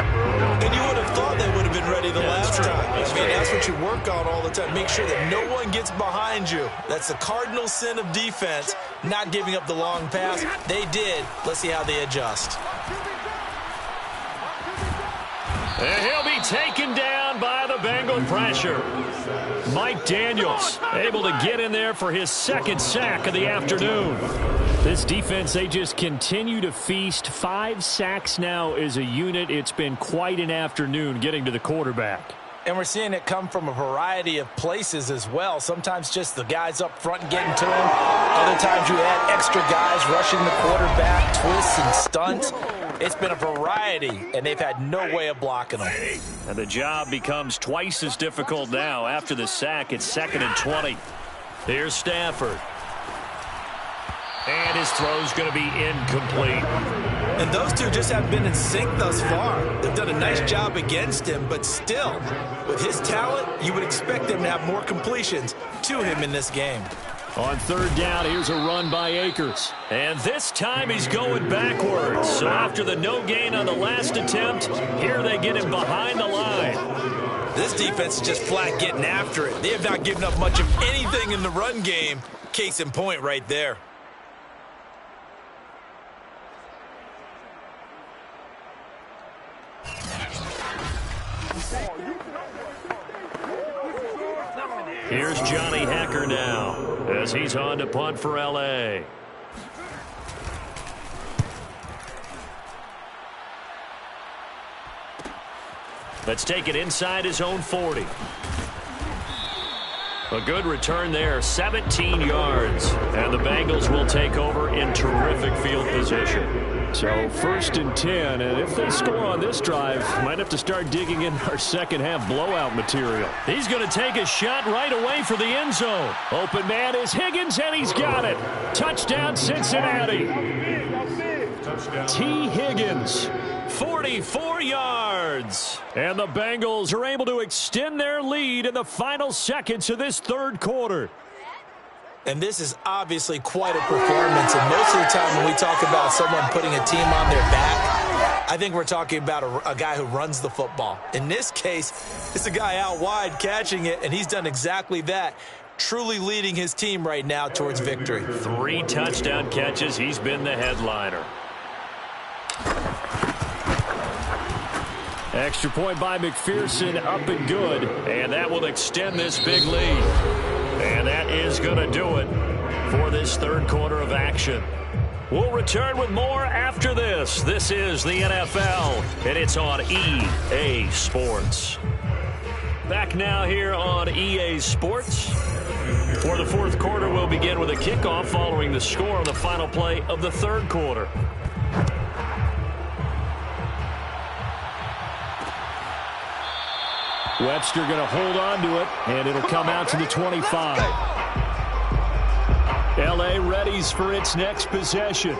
And you would have thought they would have been ready the last time. That's what you work on all the time. Make sure that no one gets behind you. That's the cardinal sin of defense, not giving up the long pass. They did. Let's see how they adjust.
And he'll be taken down by the Bengal pressure. Mike Daniels able to get in there for his 2nd sack of the afternoon. This defense, they just continue to feast. 5 sacks now as a unit. It's been quite an afternoon getting to the quarterback.
And we're seeing it come from a variety of places as well. Sometimes just the guys up front getting to him. Other times you add extra guys rushing the quarterback, twists and stunts. It's been a variety, and they've had no way of blocking them.
And the job becomes twice as difficult now. After the sack, it's 2nd and 20. Here's Stafford. And his throw's going to be incomplete.
And those two just haven't been in sync thus far. They've done a nice job against him, but still, with his talent, you would expect them to have more completions to him in this game.
On 3rd down, here's a run by Akers. And this time he's going backwards. So after the no gain on the last attempt, here they get him behind the line.
This defense is just flat getting after it. They have not given up much of anything in the run game. Case in point right there.
Here's Johnny Hacker now as he's on to punt for L.A. Let's take it inside his own 40. A good return there, 17 yards. And the Bengals will take over in terrific field position. So 1st and 10, and if they score on this drive, might have to start digging in our second half blowout material. He's going to take a shot right away for the end zone. Open man is Higgins, and he's got it. Touchdown, Cincinnati. T. Higgins, 44 yards. And the Bengals are able to extend their lead in the final seconds of this 3rd quarter.
And this is obviously quite a performance. And most of the time when we talk about someone putting a team on their back, I think we're talking about a guy who runs the football. In this case, it's a guy out wide catching it, and he's done exactly that, truly leading his team right now towards victory.
3 touchdown catches. He's been the headliner. Extra point by McPherson, up and good. And that will extend this big lead. And that is going to do it for this 3rd quarter of action. We'll return with more after this. This is the NFL, and it's on EA Sports. Back now here on EA Sports. For the 4th quarter, we'll begin with a kickoff following the score on the final play of the 3rd quarter. Webster going to hold on to it, and it'll come out to the 25. L.A. readies for its next possession.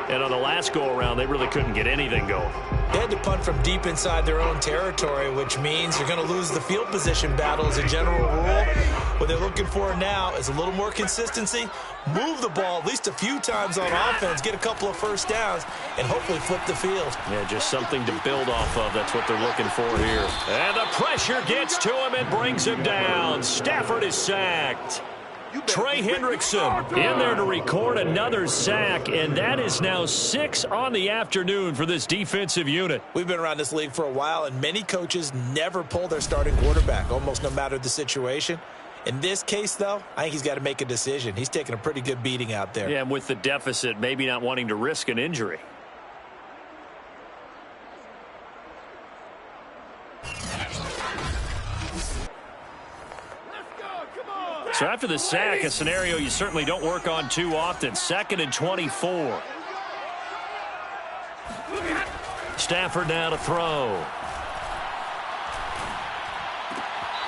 And on the last go-around, they really couldn't get anything going.
They had to punt from deep inside their own territory, which means you're going to lose the field position battle as a general rule. What they're looking for now is a little more consistency, move the ball at least a few times on offense, get a couple of first downs, and hopefully flip the field.
Yeah, just something to build off of. That's what they're looking for here. And the pressure gets to him and brings him down. Stafford is sacked. Trey Hendrickson in there to record another sack, and that is now 6 on the afternoon for this defensive unit.
We've been around this league for a while, and many coaches never pull their starting quarterback, almost no matter the situation. In this case, though, I think he's got to make a decision. He's taking a pretty good beating out there.
Yeah, and with the deficit, maybe not wanting to risk an injury. So after the sack, a scenario you certainly don't work on too often. 2nd and 24. Stafford now to throw.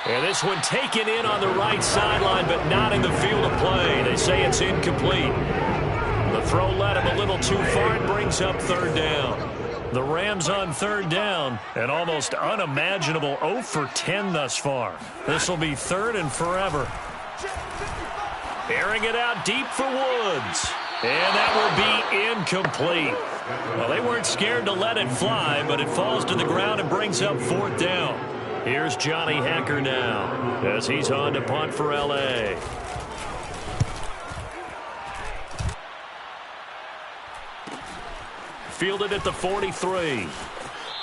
And this one taken in on the right sideline, but not in the field of play. They say it's incomplete. The throw led him a little too far and brings up 3rd down. The Rams on 3rd down, an almost unimaginable 0 for 10 thus far. This will be 3rd and forever. Airing it out deep for Woods. And that will be incomplete. Well, they weren't scared to let it fly, but it falls to the ground and brings up 4th down. Here's Johnny Hacker now as he's on to punt for L.A. Fielded at the 43.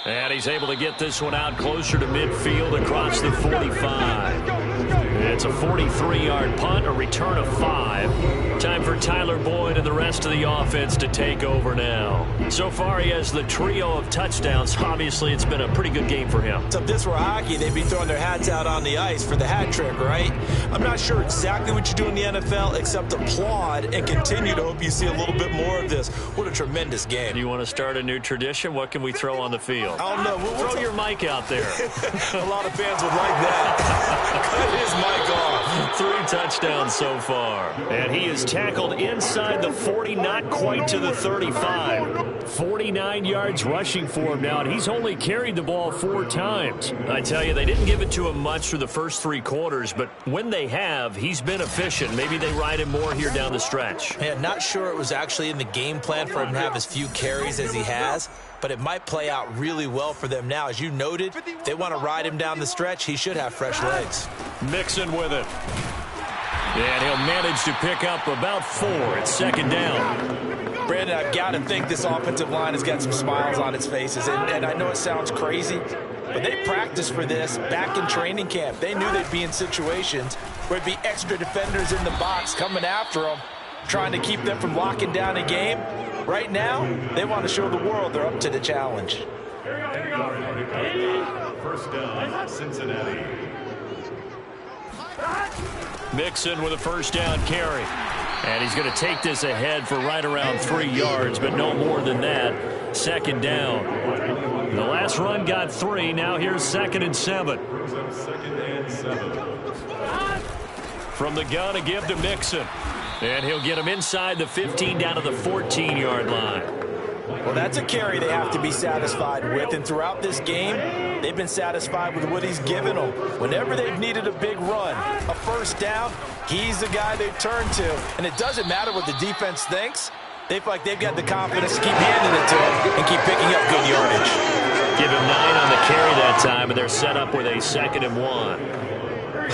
And he's able to get this one out closer to midfield across the 45. It's a 43-yard punt, a return of 5. Time for Tyler Boyd and the rest of the offense to take over now. So far, he has the trio of touchdowns. Obviously, it's been a pretty good game for him.
So if this were hockey, they'd be throwing their hats out on the ice for the hat trick, right? I'm not sure exactly what you do in the NFL except applaud and continue to hope you see a little bit more of this. What a tremendous game.
Do you want to start a new tradition? What can we throw on the field?
I don't know. We'll
throw your mic out there.
A lot of fans would like that. Cut his mic off.
3 touchdowns so far. And he is tackled inside the 40, not quite to the 35. 49 yards rushing for him now, and he's only carried the ball 4 times. I tell you, they didn't give it to him much through the first 3 quarters, but when they have, he's been efficient. Maybe they ride him more here down the stretch.
Yeah, not sure it was actually in the game plan for him to have as few carries as he has, but it might play out really well for them now. As you noted, if they want to ride him down the stretch, he should have fresh legs.
Mixon with it. And he'll manage to pick up about 4 at 2nd down.
Brandon, I've got to think this offensive line has got some smiles on its faces. And I know it sounds crazy, but they practiced for this back in training camp. They knew they'd be in situations where it'd be extra defenders in the box coming after them, trying to keep them from locking down a game. Right now, they want to show the world they're up to the challenge.
First down, Cincinnati.
Mixon with a 1st down carry. And he's going to take this ahead for right around 3 yards, but no more than that. 2nd down. The last run got 3. Now here's 2nd and 7. From the gun, a give to Mixon. And he'll get him inside the 15 down to the 14-yard line.
Well, that's a carry they have to be satisfied with. And throughout this game, they've been satisfied with what he's given them. Whenever they've needed a big run, a 1st down, he's the guy they turn to. And it doesn't matter what the defense thinks. They feel like they've got the confidence to keep handing it to him and keep picking up good yardage.
Give him 9 on the carry that time, and they're set up with a 2nd and 1.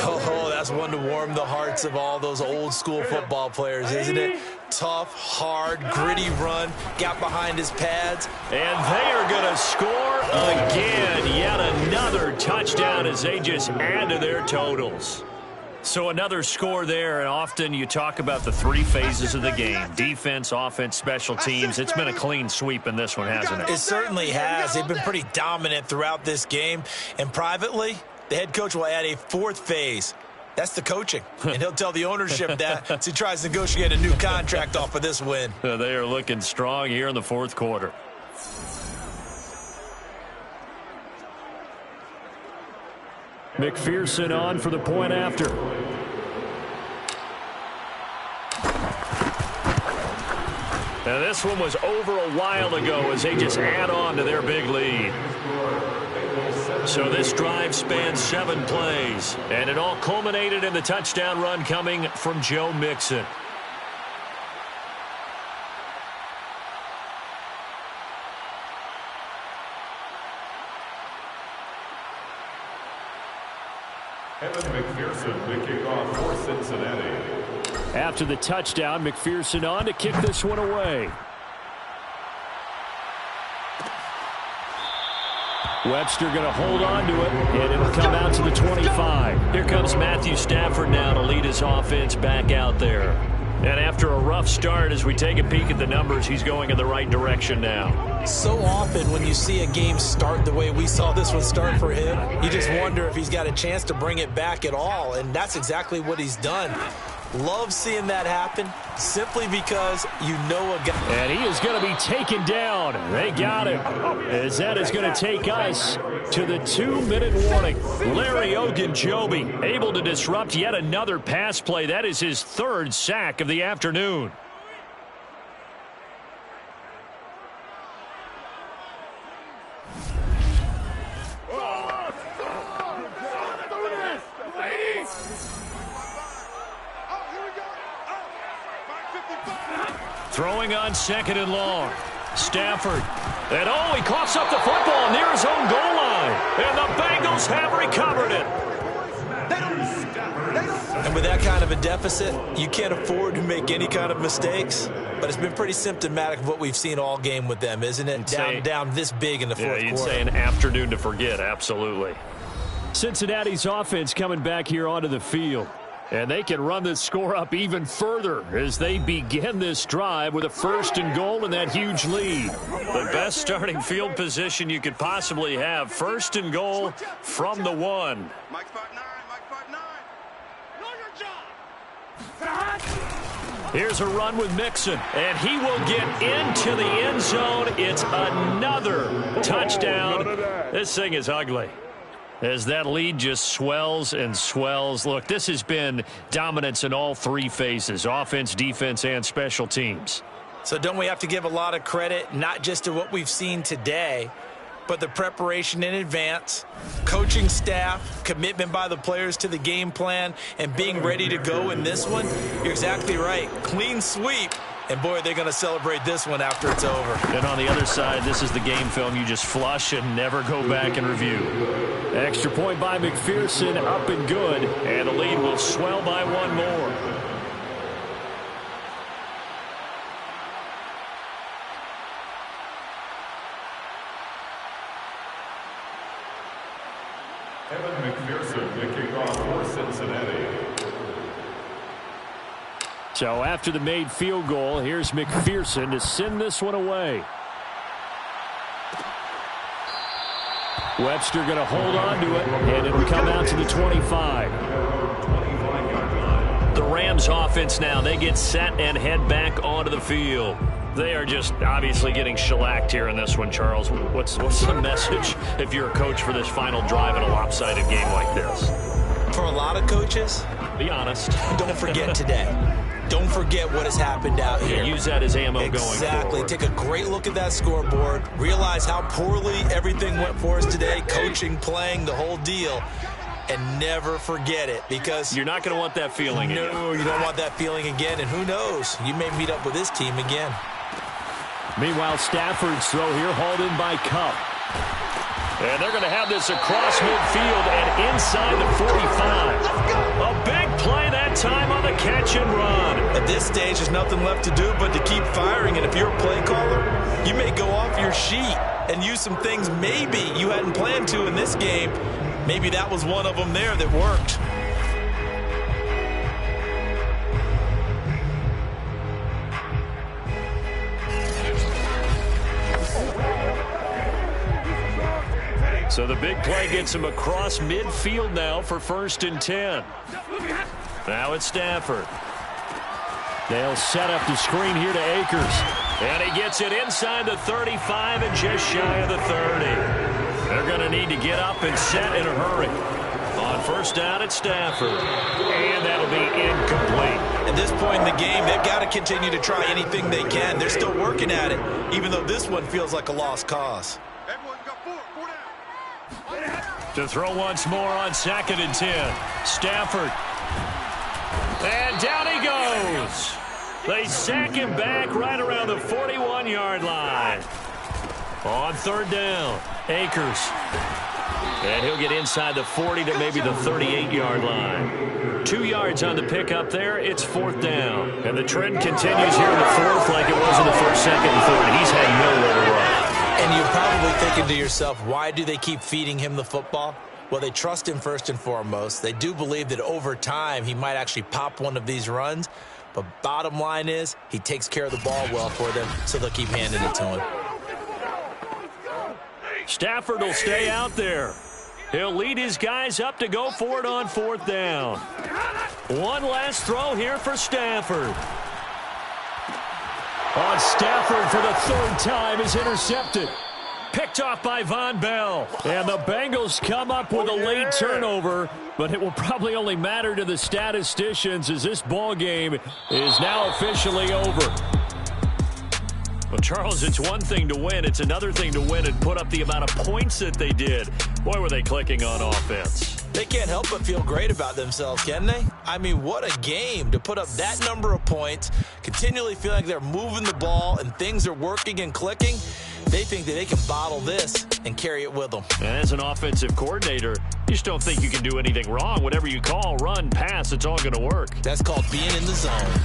Oh, that's one to warm the hearts of all those old school football players, isn't it? Tough, hard, gritty run, got behind his pads.
And they are going to score again. Yet another touchdown as they just add to their totals. So another score there, and often you talk about the 3 phases of the game. Defense, offense, special teams. It's been a clean sweep in this one, hasn't it?
It certainly has. They've been pretty dominant throughout this game. And privately, the head coach will add a 4th phase. That's the coaching. And he'll tell the ownership that as he tries to negotiate a new contract off of this win.
They are looking strong here in the 4th quarter. McPherson on for the point after. And this one was over a while ago as they just add on to their big lead. So this drive spans 7 plays, and it all culminated in the touchdown run coming from Joe Mixon.
Evan McPherson to kick off for Cincinnati.
After the touchdown, McPherson on to kick this one away. Webster going to hold on to it, and it'll come out to the 25. Here comes Matthew Stafford now to lead his offense back out there. And after a rough start, as we take a peek at the numbers, he's going in the right direction now.
So often when you see a game start the way we saw this one start for him, you just wonder if he's got a chance to bring it back at all, and that's exactly what he's done. Love seeing that happen simply because you know a guy.
And he is going to be taken down. They got him. As that is going to take us to the 2-minute warning. Larry Ogunjobi able to disrupt yet another pass play. That is his 3rd sack of the afternoon. Throwing on 2nd and long. Stafford. And he coughs up the football near his own goal line. And the Bengals have recovered it.
And with that kind of a deficit, you can't afford to make any kind of mistakes. But it's been pretty symptomatic of what we've seen all game with them, isn't it? Down this big in the fourth quarter.
You'd say an afternoon to forget, absolutely. Cincinnati's offense coming back here onto the field. And they can run this score up even further as they begin this drive with a 1st and goal and that huge lead. The best starting field position you could possibly have. 1st and goal from the 1.
Mike 5'9", Mike 5'9".
Here's a run with Mixon, and he will get into the end zone. It's another touchdown. This thing is ugly. As that lead just swells and swells. Look, this has been dominance in all 3 phases, offense, defense, and special teams.
So don't we have to give a lot of credit, not just to what we've seen today, but the preparation in advance, coaching staff, commitment by the players to the game plan, and being ready to go in this one? You're exactly right. Clean sweep. And, boy, they're going to celebrate this one after it's over.
And on the other side, this is the game film you just flush and never go back and review. Extra point by McPherson, up and good. And the lead will swell by 1 more.
Evan McPherson to kick off for Cincinnati.
So after the made field goal, here's McPherson to send this one away. Webster going to hold on to it, and it'll come out to the 25. The Rams offense now, they get set and head back onto the field. They are just obviously getting shellacked here in this one, Charles. What's the message if you're a coach for this final drive in a lopsided game like this?
For a lot of coaches,
be honest.
Don't forget today. Don't forget what has happened out here.
Use that as ammo going forward.
Exactly. Take a great look at that scoreboard. Realize how poorly everything went for us today. Coaching, playing, the whole deal. And never forget it, because
you're not going to want that feeling again.
No, you don't want that feeling again. And who knows? You may meet up with this team again.
Meanwhile, Stafford's throw here hauled in by Cup. And they're going to have this across midfield and inside the 45. A big play that time on the catch and run.
At this stage, there's nothing left to do but to keep firing. And if you're a play caller, you may go off your sheet and use some things maybe you hadn't planned to in this game. Maybe that was one of them there that worked.
So the big play gets him across midfield now for 1st and 10. Now it's Stafford. They'll set up the screen here to Akers. And he gets it inside the 35 and just shy of the 30. They're going to need to get up and set in a hurry. On 1st down, it's Stafford. And that'll be incomplete.
And this
point in the game, they've got to continue to try anything they can. They're still working at it, even though this one feels like a lost cause.
Everyone's got four down.
To throw once more on 2nd and 10. Stafford. And down he goes. They sack him back right around the 41-yard line. On 3rd down, Akers. And he'll get inside the 40 to maybe the 38-yard line. 2 yards on the pickup there. It's 4th down. And the trend continues here in the 4th like it was in the 1st, 2nd, and 3rd. He's had nowhere to run.
And you're probably thinking to yourself, why do they keep feeding him the football? Well, they trust him first and foremost. They do believe that over time he might actually pop one of these runs. But bottom line is he takes care of the ball well for them, so they'll keep handing it to him.
Stafford will stay out there. He'll lead his guys up to go for it on 4th down. One last throw here for Stafford. On Stafford for the 3rd time is intercepted. Picked off by Von Bell. And the Bengals come up with a late turnover, but it will probably only matter to the statisticians as this ball game is now officially over. Well, Charles, it's one thing to win. It's another thing to win and put up the amount of points that they did. Boy, were they clicking on offense.
They can't help but feel great about themselves, can they? I mean, what a game to put up that number of points, continually feel like they're moving the ball and things are working and clicking. They think that they can bottle this and carry it with them.
And as an offensive coordinator, you just don't think you can do anything wrong. Whatever you call, run, pass, it's all going to work.
That's called being in the zone.